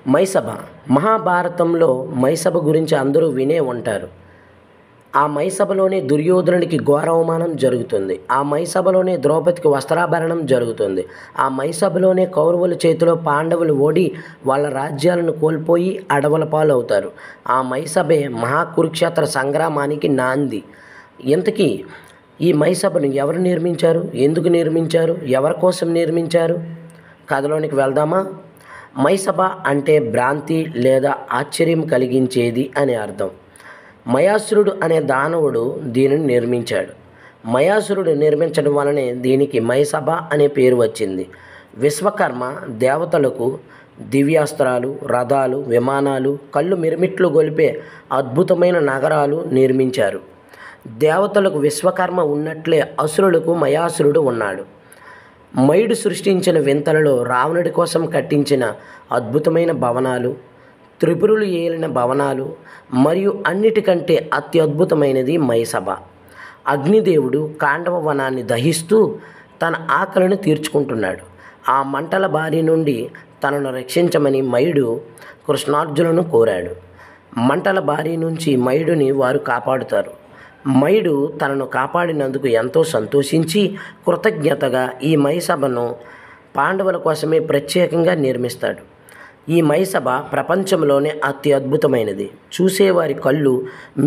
మైసభ. మహాభారతంలో మైసభ గురించి అందరూ వినే ఉంటారు. ఆ మైసభలోనే దుర్యోధనుడికి ఘోరావమానం జరుగుతుంది. ఆ మైసభలోనే ద్రౌపదికి వస్త్రాభరణం జరుగుతుంది. ఆ మైసభలోనే కౌరవుల చేతిలో పాండవులు ఓడి వాళ్ళ రాజ్యాలను కోల్పోయి అడవుల పాలవుతారు. ఆ మైసభే మహాకురుక్షేత్ర సంగ్రామానికి నాంది. ఇంతకీ ఈ మైసభను ఎవరు నిర్మించారు, ఎందుకు నిర్మించారు, ఎవరి కోసం నిర్మించారు? కథలోనికి వెళ్దామా? మైసభ అంటే భ్రాంతి లేదా ఆశ్చర్యం కలిగించేది అని అర్థం. మయాసురుడు అనే దానవుడు దీనిని నిర్మించాడు. మయాసురుడు నిర్మించడం వలనే దీనికి మైసభ అనే పేరు వచ్చింది. విశ్వకర్మ దేవతలకు దివ్యాస్త్రాలు, రథాలు, విమానాలు, కళ్ళు మిరుమిట్లు గొలిపే అద్భుతమైన నగరాలు నిర్మించారు. దేవతలకు విశ్వకర్మ ఉన్నట్లే అసురులకు మయాసురుడు ఉన్నాడు. మయుడు సృష్టించిన వింతలలో రావణుడి కోసం కట్టించిన అద్భుతమైన భవనాలు, త్రిపురులు ఏలిన భవనాలు మరియు అన్నిటికంటే అత్యద్భుతమైనది మైసభ. అగ్నిదేవుడు కాండవ వనాన్ని దహిస్తూ తన ఆకలిని తీర్చుకుంటున్నాడు. ఆ మంటల బారి నుండి తనను రక్షించమని మయుడు కృష్ణార్జునులను కోరాడు. మంటల బారి నుంచి మయుడిని వారు కాపాడుతారు. మయుడు తనను కాపాడినందుకు ఎంతో సంతోషించి కృతజ్ఞతగా ఈ మైసభను పాండవుల కోసమే ప్రత్యేకంగా నిర్మిస్తాడు. ఈ మైసభ ప్రపంచంలోనే అత్యద్భుతమైనది. చూసేవారి కళ్ళు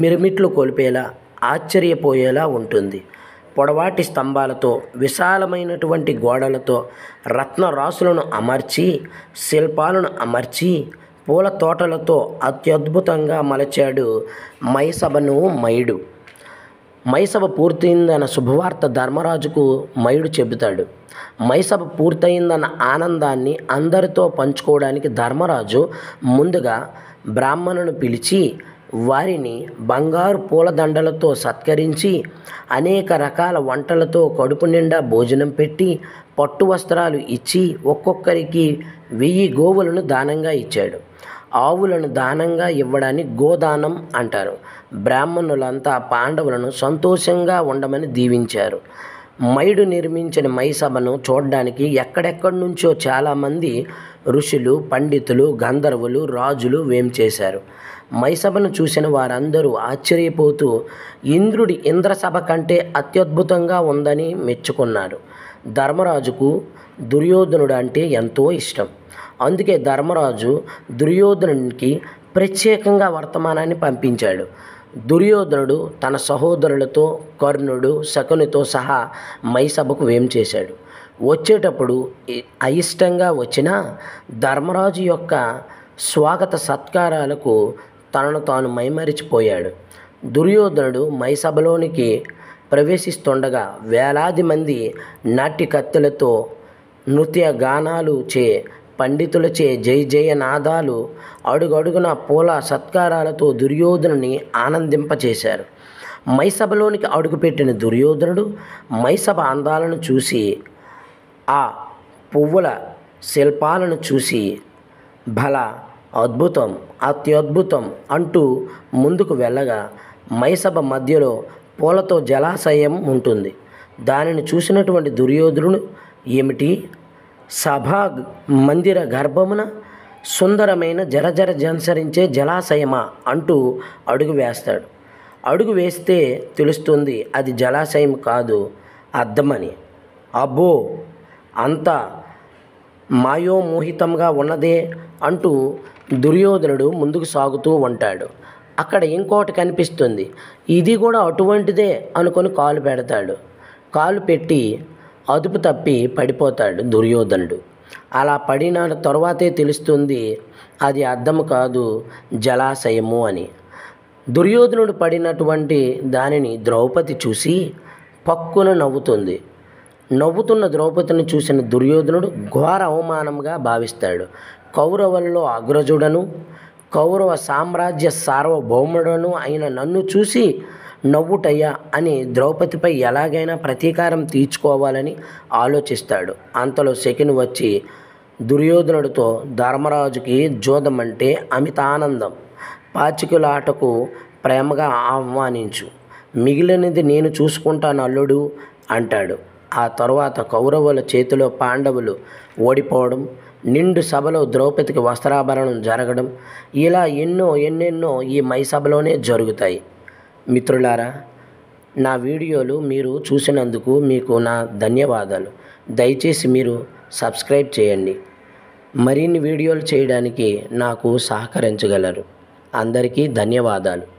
మిరుమిట్లు కొలిపేలా, ఆశ్చర్యపోయేలా ఉంటుంది. పొడవాటి స్తంభాలతో, విశాలమైనటువంటి గోడలతో, రత్నరాసులను అమర్చి, శిల్పాలను అమర్చి, పూల తోటలతో అత్యద్భుతంగా మలచాడు మైసభను మయుడు. మైసభ పూర్తయిందన్న శుభవార్త ధర్మరాజుకు మయుడు చెబుతాడు. మైసభ పూర్తయిందన్న ఆనందాన్ని అందరితో పంచుకోవడానికి ధర్మరాజు ముందుగా బ్రాహ్మణులను పిలిచి వారిని బంగారు పూలదండలతో సత్కరించి అనేక రకాల వంటలతో కడుపు నిండా భోజనం పెట్టి పట్టు వస్త్రాలు ఇచ్చి ఒక్కొక్కరికి 1000 గోవులను దానంగా ఇచ్చాడు. ఆవులను దానంగా ఇవ్వడాన్ని గోదానం అంటారు. బ్రాహ్మణులంతా పాండవులను సంతోషంగా ఉండమని దీవించారు. మయుడు నిర్మించిన మైసభను చూడడానికి ఎక్కడెక్కడి నుంచో చాలామంది ఋషులు, పండితులు, గంధర్వులు, రాజులు వేంచేశారు. మైసభను చూసిన వారందరూ ఆశ్చర్యపోతూ ఇంద్రుడి ఇంద్రసభ కంటే అత్యద్భుతంగా ఉందని మెచ్చుకున్నారు. ధర్మరాజుకు దుర్యోధనుడు అంటే ఎంతో ఇష్టం. అందుకే ధర్మరాజు దుర్యోధనునికి ప్రత్యేకంగా వర్తమానాన్ని పంపించాడు. దుర్యోధనుడు తన సహోదరులతో, కర్ణుడు, శకునితో సహా మైసభకు వేంచేశాడు. వచ్చేటప్పుడు అయిష్టంగా వచ్చినా ధర్మరాజు యొక్క స్వాగత సత్కారాలకు తనను తాను మైమరిచిపోయాడు. దుర్యోధనుడు మైసభలోనికి ప్రవేశిస్తుండగా వేలాది మంది నాట్య కత్తులతో, నృత్య గానాలు చే, పండితులచే జయ జయ నాదాలు, అడుగడుగున పూల సత్కారాలతో దుర్యోధనుని ఆనందింపచేశారు. మైసభలోనికి అడుగుపెట్టిన దుర్యోధనుడు మైసభ అందాలను చూసి, ఆ పువ్వుల శిల్పాలను చూసి భల అద్భుతం, అత్యద్భుతం అంటూ ముందుకు వెళ్ళగా మైసభ మధ్యలో పూలతో జలాశయం ఉంటుంది. దానిని చూసినటువంటి దుర్యోధనుడు ఏమిటి, సభా మందిర గర్భమున సుందరమైన జరజర జంసరించే జలాశయమా అంటూ అడుగు వేస్తాడు. అడుగు వేస్తే తెలుస్తుంది అది జలాశయం కాదు, అద్దమని. అబ్బో, అంత మాయోమోహితంగా ఉన్నదే అంటూ దుర్యోధనుడు ముందుకు సాగుతూ ఉంటాడు. అక్కడ ఇంకోటి కనిపిస్తుంది, ఇది కూడా అటువంటిదే అనుకొని కాలు పెడతాడు. కాలు పెట్టి అదుపు తప్పి పడిపోతాడు దుర్యోధనుడు. అలా పడిన తరువాతే తెలుస్తుంది అది అద్దము కాదు, జలాశయము అని. దుర్యోధనుడు పడినటువంటి దానిని ద్రౌపది చూసి పక్కున నవ్వుతుంది. నవ్వుతున్న ద్రౌపదిని చూసిన దుర్యోధనుడు ఘోర అవమానంగా భావిస్తాడు. కౌరవులలో అగ్రజుడను, కౌరవ సామ్రాజ్య సార్వభౌముడను అయిన నన్ను చూసి నవ్వుటయ్యా అని ద్రౌపదిపై ఎలాగైనా ప్రతీకారం తీర్చుకోవాలని ఆలోచిస్తాడు. అంతలో శకుని వచ్చి దుర్యోధనుడితో ధర్మరాజుకి జూదం అంటే అమిత ఆనందం, పాచికల ఆటకు ప్రేమగా ఆహ్వానించు, మిగిలినది నేను చూసుకుంటాను అల్లుడు అంటాడు. ఆ తరువాత కౌరవుల చేతిలో పాండవులు ఓడిపోవడం, నిండు సభలో ద్రౌపదికి వస్త్రాభరణం జరగడం, ఇలా ఎన్నెన్నో ఈ మై సభలోనే జరుగుతాయి. మిత్రులారా, నా వీడియోలు మీరు చూసినందుకు మీకు నా ధన్యవాదాలు. దయచేసి మీరు సబ్స్క్రైబ్ చేయండి. మరిన్ని వీడియోలు చేయడానికి నాకు సహకరించగలరు. అందరికీ ధన్యవాదాలు.